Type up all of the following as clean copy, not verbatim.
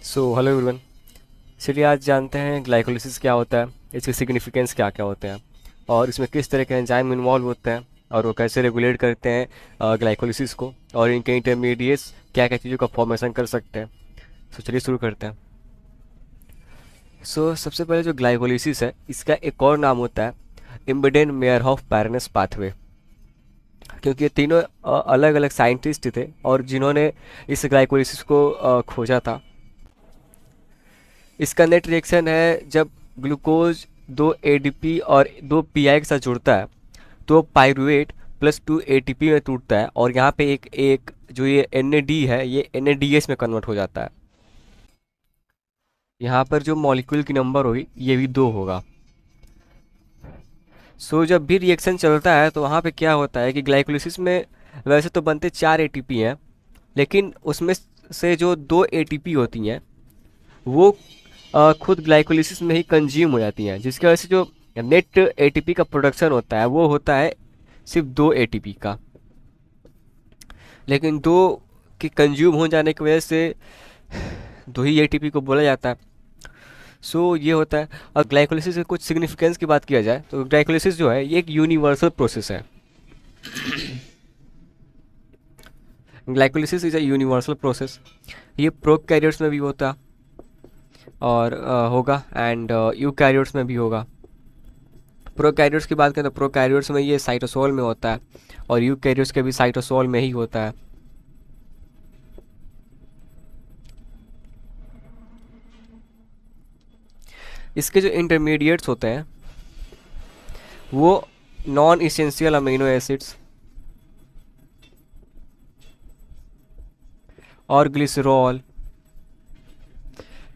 So hello everyone. चलिए आज जानते हैं ग्लाइकोलिसिस क्या होता है, इसके सिग्निफिकेंस क्या क्या होते हैं और इसमें किस तरह के एंजाइम इन्वॉल्व होते हैं और वो कैसे रेगुलेट करते हैं ग्लाइकोलिसिस को, और इनके इंटरमीडिएट्स क्या क्या चीज़ों का फॉर्मेशन कर सकते हैं। सो चलिए शुरू करते हैं। सबसे पहले जो ग्लाइकोलिसिस है, इसका एक और नाम होता है इम्बेडेन मेयरहोफ पैरनेस पाथवे, क्योंकि ये तीनों अलग अलग साइंटिस्ट थे और जिन्होंने इस ग्लाइकोलिसिस को खोजा था। इसका नेट रिएक्शन है जब ग्लूकोज 2 ADP और 2 PI के साथ जुड़ता है तो पाइरुवेट +2 ATP में टूटता है, और यहाँ पे एक एक जो ये NAD है ये NADH में कन्वर्ट हो जाता है। यहाँ पर जो मॉलिक्यूल की नंबर होगी ये भी 2 होगा। जब भी रिएक्शन चलता है तो वहाँ पे क्या होता है कि ग्लाइकोलिसिस में वैसे तो बनते 4 ATP हैं, लेकिन उसमें से जो 2 ATP होती हैं वो खुद ग्लाइकोलिसिस में ही कंज्यूम हो जाती हैं, जिसकी वजह से जो नेट ATP का प्रोडक्शन होता है वो होता है सिर्फ 2 ATP का। लेकिन दो के कंज्यूम हो जाने की वजह से 2 ही ATP को बोला जाता है। ये होता है। और ग्लाइकोलिसिस के कुछ सिग्निफिकेंस की बात किया जाए तो ग्लाइकोलिसिस जो है ये एक यूनिवर्सल प्रोसेस है। Glycolysis is a universal process. ये प्रोकैरियोट्स में भी होता है और होगा, एंड यूकैरियोट्स में भी होगा। प्रोकैरियोट्स की बात करें तो प्रोकैरियोट्स में ये साइटोसोल में होता है और यूकैरियोट्स के भी साइटोसोल में ही होता है। इसके जो इंटरमीडिएट्स होते हैं वो नॉन इसेंशियल अमीनो एसिड्स और ग्लिसरॉल,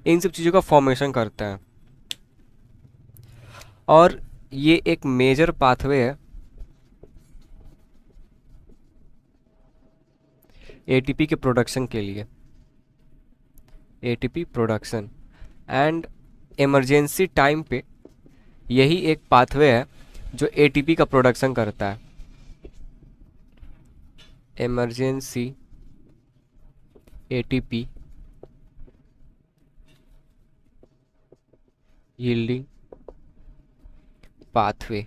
इन सब चीज़ों का फॉर्मेशन करते हैं। और ये एक मेजर पाथवे है ATP के प्रोडक्शन के लिए, ATP production. And emergency time पे यही एक पाथवे है जो ATP का प्रोडक्शन करता है। Emergency ATP yielding pathway.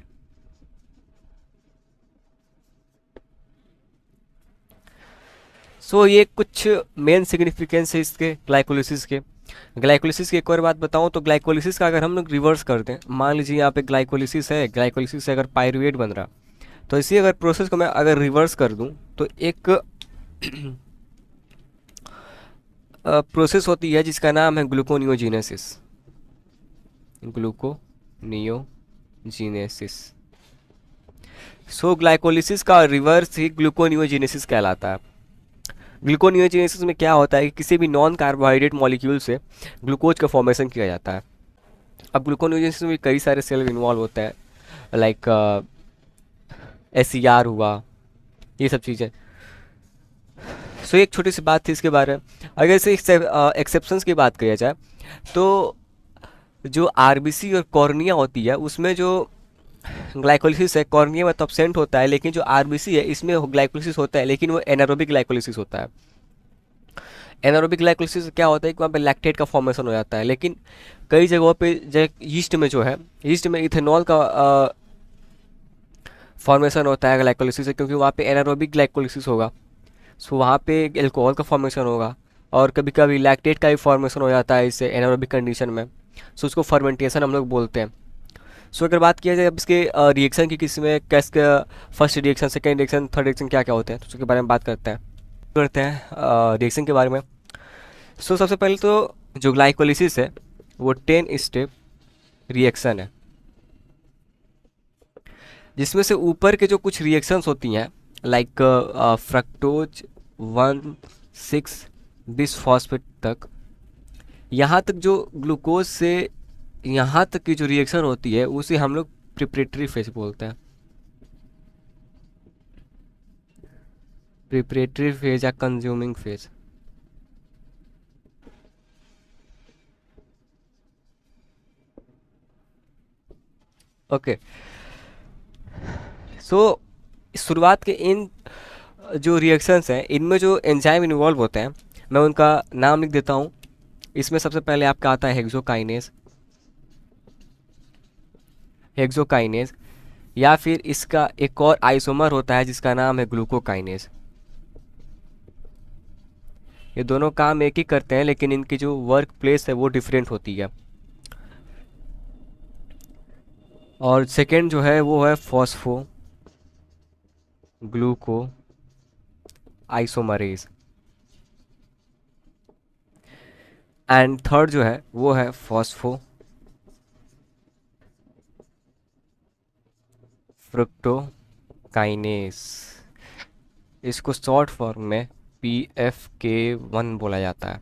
ये कुछ मेन सिग्निफिकेंस है इसके ग्लाइकोलिसिस के। ग्लाइकोलिसिस की एक और बात बताऊं तो ग्लाइकोलिसिस का अगर हम लोग रिवर्स कर दें, मान लीजिए यहाँ पे ग्लाइकोलिसिस है, ग्लाइकोलिसिस से अगर पाइरुवेट बन रहा, तो इसी अगर प्रोसेस को मैं अगर रिवर्स कर दूं तो एक प्रोसेस होती है जिसका नाम है ग्लूकोनियोजेनेसिस। ग्लूकोनियोजेनेसिस। ग्लाइकोलिसिस का रिवर्स ही ग्लूकोनियोजेनेसिस कहलाता है। ग्लूकोनियोजेनेसिस में क्या होता है कि किसी भी नॉन कार्बोहाइड्रेट मॉलिक्यूल से ग्लूकोज का फॉर्मेशन किया जाता है। अब ग्लूकोनियोजेनेसिस में कई सारे सेल इन्वॉल्व होते हैं, लाइक SCR हुआ, ये सब चीज़ें। एक छोटी सी बात थी इसके बारे में। अगर इसे एक्सेप्शंस की बात किया जाए तो जो RBC और कॉर्निया होती है उसमें जो ग्लाइकोलिसिस है, कॉर्निया में तो एब्सेंट होता है, लेकिन जो RBC है इसमें ग्लाइकोलिसिस होता है, लेकिन वो एनारोबिक ग्लाइकोलिसिस होता है। एनारोबिक ग्लाइकोलिसिस क्या होता है कि वहाँ पे लैक्टेट का फॉर्मेशन हो जाता है, लेकिन कई जगहों पे ईस्ट में जो है, ईस्ट में इथेनॉल का फॉर्मेशन होता है ग्लाइकोलिसिस से, क्योंकि वहाँ पे एनारोबिक ग्लाइकोलिसिस होगा। वहाँ पे एल्कोहल का फॉर्मेशन होगा, और कभी कभी लैक्टेट का भी फॉर्मेशन हो जाता है इससे एनारोबिक कंडीशन में। उसको फर्मेंटेशन हम लोग बोलते हैं। अगर बात किया जाए अब इसके रिएक्शन की, किसी में कैसे first reaction, second reaction, third reaction क्या क्या होते हैं, तो उसके बारे में बात करते हैं रिएक्शन के बारे में। सबसे पहले तो जो ग्लाइकोलिसिस है वो 10 स्टेप रिएक्शन है, जिसमें से ऊपर के जो कुछ रिएक्शंस होती हैं लाइक फ्रक्टोज 1,6 बिसफॉस्फेट तक, यहाँ तक जो ग्लूकोज से यहाँ तक की जो रिएक्शन होती है उसे हम लोग प्रिपरेटरी फेज बोलते हैं। प्रिपरेटरी फेज या कंज्यूमिंग फेज। ओके, शुरुआत के इन जो रिएक्शंस हैं इनमें जो एंजाइम इन्वॉल्व होते हैं मैं उनका नाम लिख देता हूँ। इसमें सबसे पहले आपका आता है हेक्सोकाइनेज, हेक्सोकाइनेज, या फिर इसका एक और आइसोमर होता है जिसका नाम है ग्लूकोकाइनेज। ये दोनों काम एक ही करते हैं लेकिन इनकी जो वर्क प्लेस है वो डिफरेंट होती है। और सेकेंड जो है वो है फॉस्फो ग्लूको आइसोमरेज, एंड थर्ड जो है वो है फॉस्फो फ्रुक्टोकाइनेज। इसको शॉर्ट फॉर्म में PFK1 बोला जाता है।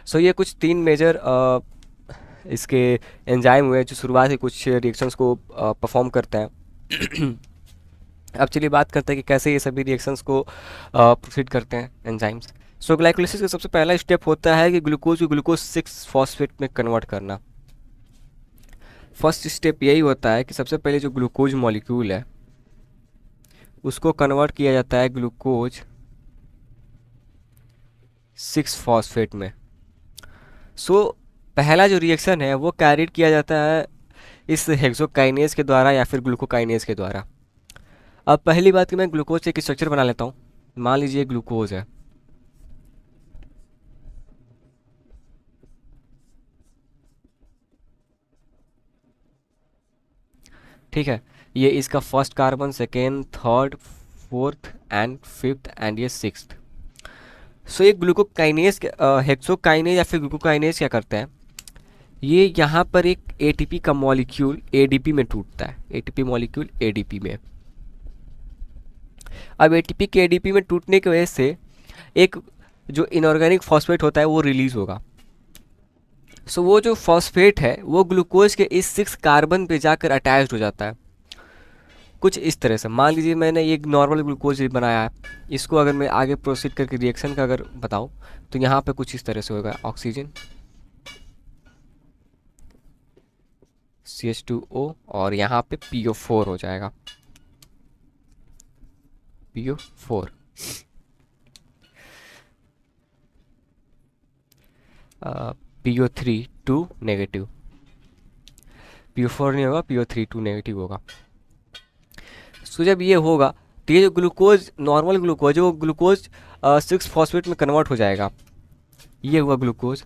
सो ये कुछ तीन मेजर इसके एंजाइम हुए जो शुरुआत से कुछ रिएक्शंस को परफॉर्म करते हैं। अब चलिए बात करते हैं कि कैसे ये सभी रिएक्शंस को प्रोसीड करते हैं एंजाइम्स। सो ग्लाइकोलिसिस का सबसे पहला स्टेप होता है कि ग्लूकोज को ग्लूकोज 6 फॉस्फेट में कन्वर्ट करना। फर्स्ट स्टेप यही होता है कि सबसे पहले जो ग्लूकोज मॉलिक्यूल है उसको कन्वर्ट किया जाता है ग्लूकोज 6 फॉस्फेट में। सो पहला जो रिएक्शन है वो कैरिड किया जाता है इस हेक्सोकाइनेज के द्वारा या फिर ग्लूकोकाइनेज के द्वारा। अब पहली बात कि मैं ग्लूकोज से एक स्ट्रक्चर बना लेता हूँ। मान लीजिए ग्लूकोज है, ठीक है, ये इसका first carbon, second, third, fourth and fifth and ये सिक्स्थ। सो ये ग्लूकोकाइनेज हेक्सोकाइनेज या फिर ग्लूकोकाइनेज क्या करते हैं, ये यहाँ पर एक ATP का मॉलिक्यूल ADP में टूटता है, ATP मॉलिक्यूल ADP में। अब ATP के ADP में टूटने की वजह से एक जो इनऑर्गेनिक फॉस्फेट होता है वो रिलीज होगा। सो वो जो फॉस्फेट है वो ग्लूकोज के इस 6 कार्बन पे जाकर अटैच्ड हो जाता है कुछ इस तरह से। मान लीजिए मैंने एक नॉर्मल ग्लूकोज बनाया है, इसको अगर मैं आगे प्रोसीड करके रिएक्शन का अगर बताऊं तो यहाँ पे कुछ इस तरह से होगा, ऑक्सीजन CH2O और यहाँ पे PO4 हो जाएगा, PO4। PO3 2 नेगेटिव, PO4 नहीं होगा, PO3 2 नेगेटिव होगा। सो जब ये होगा तो ये जो ग्लूकोज नॉर्मल ग्लूकोज है वो ग्लूकोज 6 फॉस्फेट में कन्वर्ट हो जाएगा। ये हुआ ग्लूकोज,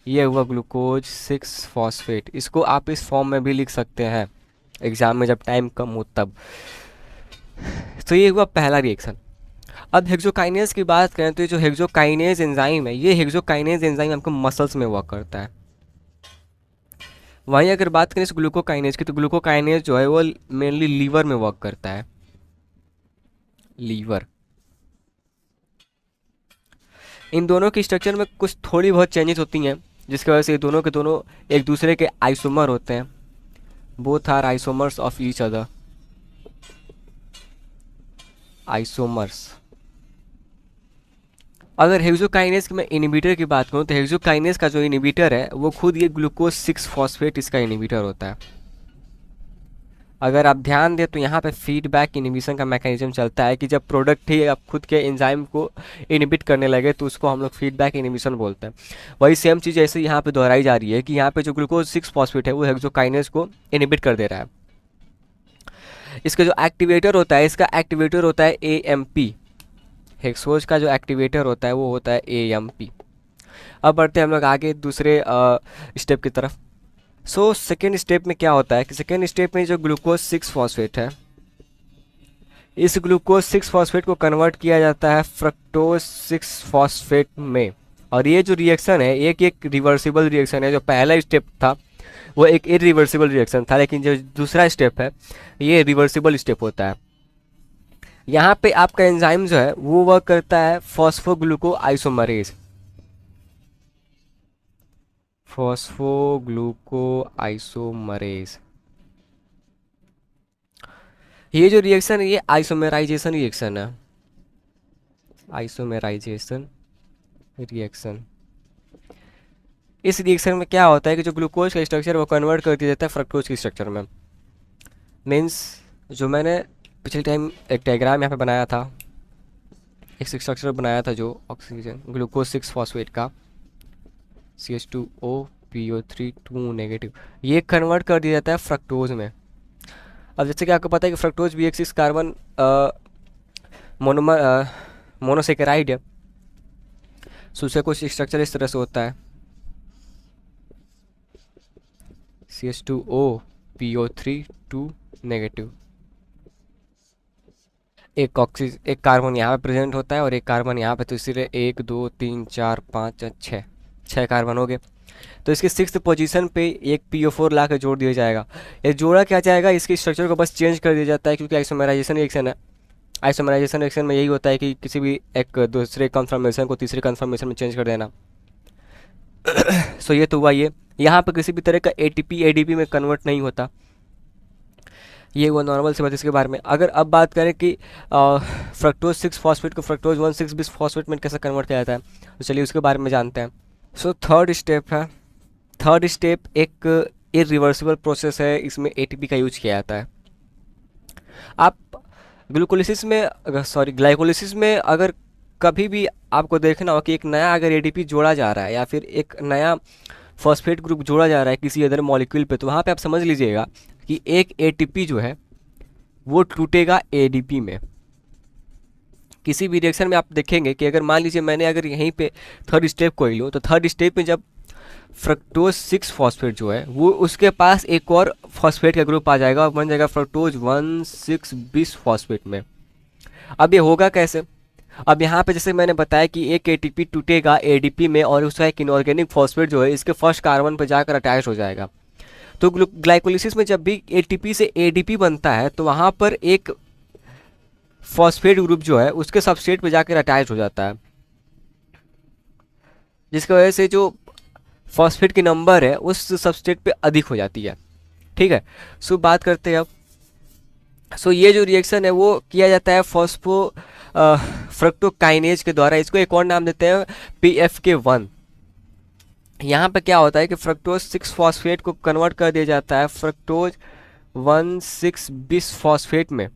ये हुआ ग्लूकोज 6 फॉस्फेट। इसको आप इस फॉर्म में भी लिख सकते हैं एग्जाम में जब टाइम कम हो तब। तो ये हुआ पहला रिएक्शन। अब हेक्सोकाइनेज की बात करें तो ये जो हेक्सोकाइनेज एंजाइम है, ये हेक्सोकाइनेज एंजाइम आपके मसल्स में वर्क करता है। वहीं अगर बात करें इस ग्लूकोकाइनेज की तो ग्लूकोकाइनेज जो है वो मेनली लीवर में वर्क करता है, लीवर। इन दोनों की स्ट्रक्चर में कुछ थोड़ी बहुत चेंजेस होती हैं जिसकी वजह से ये दोनों के दोनों एक दूसरे के आइसोमर होते हैं। Both are isomers of each other, isomers. अगर हेक्सोकाइनेज की मैं इनिबिटर की बात करूँ तो हेक्सोकाइनेज का जो इनिबिटर है वो खुद ये ग्लूकोज 6 फॉस्फेट इसका इनिबिटर होता है। अगर आप ध्यान दें तो यहाँ पे फीडबैक इनिबिशन का मैकेनिज्म चलता है कि जब प्रोडक्ट ही आप खुद के एंजाइम को इनिबिट करने लगे तो उसको हम लोग फीडबैक इनिबिशन बोलते हैं। वही सेम चीज़ ऐसे यहाँ पे दोहराई जा रही है कि यहाँ पे जो ग्लूकोज 6 फॉस्फेट है वो हेक्सोकाइनेज को इनिबिट कर दे रहा है। इसका जो एक्टिवेटर होता है, इसका एक्टिवेटर होता है AMP। हेक्सोज का जो एक्टिवेटर होता है वो होता है AMP। अब बढ़ते हैं हम लोग आगे दूसरे स्टेप की तरफ। सो सेकेंड स्टेप में क्या होता है कि सेकेंड स्टेप में जो ग्लूकोज 6 फॉस्फेट है, इस ग्लूकोज 6 फॉस्फेट को कन्वर्ट किया जाता है फ्रक्टोज 6 फॉस्फेट में। और ये जो रिएक्शन है एक रिवर्सिबल रिएक्शन है। जो पहला स्टेप था वो एक इरिवर्सिबल रिएक्शन था, लेकिन जो दूसरा स्टेप है ये रिवर्सिबल स्टेप होता है। यहाँ पे आपका एंजाइम जो है वो वर्क करता है फॉस्फोग्लूको आइसोमरेज, फॉस्फोग्लूको आइसोमरेज। ये जो रिएक्शन है ये आइसोमेराइजेशन रिएक्शन है, आइसोमेराइजेशन रिएक्शन। इस रिएक्शन में क्या होता है कि जो ग्लूकोज का स्ट्रक्चर वो कन्वर्ट कर दिया जाता है फ्रक्टोज के स्ट्रक्चर में। मीन्स जो मैंने पिछले टाइम एक डायग्राम यहाँ पे बनाया था, एक स्ट्रक्चर बनाया था जो ऑक्सीजन ग्लूकोज 6 फॉस्फेट का CH2O PO3 2 नेगेटिव, ये कन्वर्ट कर दिया जाता है फ्रक्टोज में। अब जैसे कि आपको पता है कि फ्रक्टोज भी एक 6 कार्बन मोनोमर मोनोसेकेराइड है, सो उसका कुछ स्ट्रक्चर इस तरह से होता है CH2O PO3 2 नेगेटिव। एक कार्बन यहाँ पे प्रेजेंट होता है और एक कार्बन यहाँ पे, तो इसीलिए 1 2 3 4 5 छः कार्बन हो गए। तो इसकी 6th पोजीशन पे एक PO4 ला के जोड़ दिया जाएगा। ये जोड़ा क्या जाएगा, इसके स्ट्रक्चर को बस चेंज कर दिया जाता है, क्योंकि आइसोमराइजेशन रिएक्शन है। आइसोमराइजेशन रिएक्शन में यही होता है कि किसी भी एक दूसरे कन्फर्मेशन को तीसरे कन्फर्मेशन में चेंज कर देना। सो ये तो हुआ ये, यहाँ पर किसी भी तरह का ATP ADP में कन्वर्ट नहीं होता, ये वो नॉर्मल सी बात इसके बारे में। अगर अब बात करें कि फ्रक्टोज 6 फॉस्फेट को फ्रक्टोज 1,6 बिस फॉस्फेट में कैसे कन्वर्ट किया जाता है, तो चलिए उसके बारे में जानते हैं। सो थर्ड स्टेप है, थर्ड स्टेप एक इरिवर्सिबल प्रोसेस है, इसमें ATP का यूज किया जाता है। आप ग्लूकोलिसिस में ग्लाइकोलिसिस में अगर कभी भी आपको देखना हो कि एक नया अगर ADP जोड़ा जा रहा है या फिर एक नया फॉस्फेट ग्रुप जोड़ा जा रहा है किसी अदर मॉलिक्यूल पे, तो वहाँ पे आप समझ लीजिएगा कि एक ATP जो है वो टूटेगा ADP में। किसी भी रिएक्शन में आप देखेंगे कि अगर मान लीजिए मैंने अगर यहीं पे थर्ड स्टेप को ही लो, तो थर्ड स्टेप में जब फ्रक्टोज 6 फॉस्फेट जो है वो उसके पास एक और फॉस्फेट का ग्रुप आ जाएगा और बन जाएगा फ्रक्टोज 1,6 बिस फॉस्फेट में। अब ये होगा कैसे, अब यहाँ पे जैसे मैंने बताया कि एक ATP टूटेगा ADP में और उसका एक इनऑर्गेनिक फॉस्फेट जो है इसके फर्स्ट कार्बन पर जाकर अटैच हो जाएगा। तो ग्लाइकोलिसिस में जब भी ATP से ADP बनता है तो वहाँ पर एक फॉस्फेट ग्रुप जो है उसके सबस्ट्रेट पे जाकर अटैच हो जाता है, जिसकी वजह से जो फॉस्फेट की नंबर है उस सबस्ट्रेट पे अधिक हो जाती है। ठीक है, सो बात करते हैं अब। सो ये जो रिएक्शन है वो किया जाता है फ्रक्टोकाइनेज के द्वारा, इसको एक और नाम देते हैं PFK1। यहाँ पे क्या होता है कि फ्रक्टोज 6 फॉस्फेट को कन्वर्ट कर दिया जाता है फ्रक्टोज 1,6 बिस फॉस्फेट में।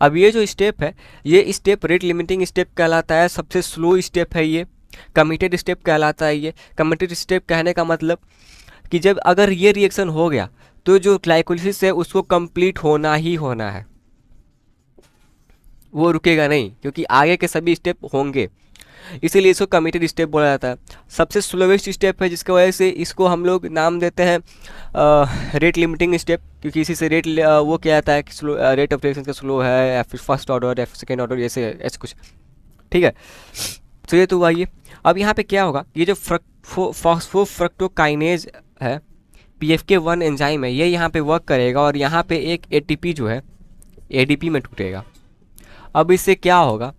अब ये जो स्टेप है, ये स्टेप रेट लिमिटिंग स्टेप कहलाता है, सबसे स्लो स्टेप है ये, कमिटेड स्टेप कहलाता है ये। कमिटेड स्टेप कहने का मतलब कि जब अगर ये रिएक्शन हो गया तो जो ग्लाइकोलिसिस है उसको कंप्लीट होना ही होना है, वो रुकेगा नहीं, क्योंकि आगे के सभी स्टेप होंगे, इसीलिए इसको कमिटेड स्टेप बोला जाता है। सबसे स्लोवेस्ट स्टेप है, जिसकी वजह से इसको हम लोग नाम देते हैं रेट लिमिटिंग स्टेप, क्योंकि इसी से रेट वो क्या आता है कि स्लो रेट ऑफ रिएक्शन का स्लो है या फिर फर्स्ट ऑर्डर या फिर सेकेंड ऑर्डर, ऐसे कुछ। ठीक है, तो ये तो हुआ ये। अब यहाँ पे क्या होगा, ये जो फॉस्फोफ्रक्टोकाइनेज है PFK1 एंजाइम है, ये यहाँ पे वर्क करेगा और यहाँ पे एक ATP जो है ADP में टूटेगा। अब इससे क्या होगा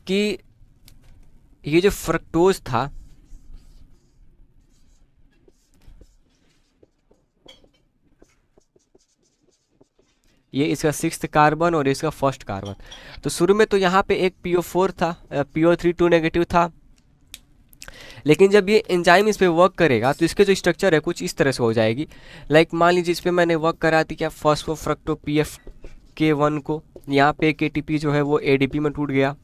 कि ये जो फ्रक्टोज था ये इसका 6th कार्बन और इसका फर्स्ट कार्बन, तो शुरू में तो यहाँ पे एक PO4 था, PO3 2 नेगेटिव था, लेकिन जब ये एंजाइम इस पर वर्क करेगा तो इसके जो स्ट्रक्चर है कुछ इस तरह से हो जाएगी। लाइक मान लीजिए इस पर मैंने वर्क करा दी क्या फॉस्फोफ्रक्टो PFK1 को, यहाँ पे एक ATP जो है वो ADP में टूट गया,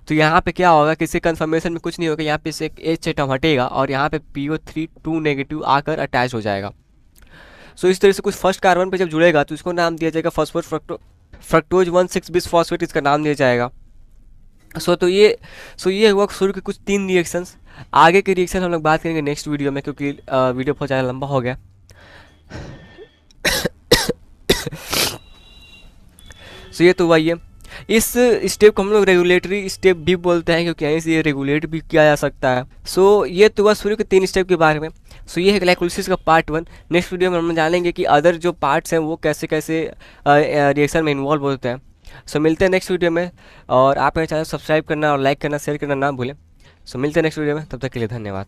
तो यहाँ पे क्या होगा, किसी कन्फर्मेशन में कुछ नहीं होगा, यहाँ पे से एक H एटम हटेगा और यहाँ पे PO3 2 नेगेटिव आकर अटैच हो जाएगा। सो इस तरह से कुछ फर्स्ट कार्बन पे जब जुड़ेगा तो इसको नाम दिया जाएगा फ्रक्टोज 1,6 बिस फॉस्फेट, इसका नाम दिया जाएगा। तो ये हुआ शुरू के कुछ 3 रिएक्शंस। आगे के रिएक्शन हम लोग बात करेंगे नेक्स्ट वीडियो में, क्योंकि वीडियो बहुत ज़्यादा लंबा हो गया। सो ये तो हुआ ये। इस स्टेप को हम लोग रेगुलेटरी स्टेप भी बोलते हैं, क्योंकि यहीं से ये रेगुलेट भी किया जा सकता है। सो ये तो हुआ शुरू के 3 स्टेप के बारे में। सो ये है ग्लाइकोलिसिस का पार्ट 1। नेक्स्ट वीडियो में हम जानेंगे कि अदर जो पार्ट्स हैं वो कैसे कैसे रिएक्शन में इन्वॉल्व होते हैं। सो मिलते हैं नेक्स्ट वीडियो में, और आप मेरे चैनल सब्सक्राइब करना और लाइक करना शेयर करना ना भूलें। सो मिलते हैं नेक्स्ट वीडियो में, तब तक के लिए धन्यवाद।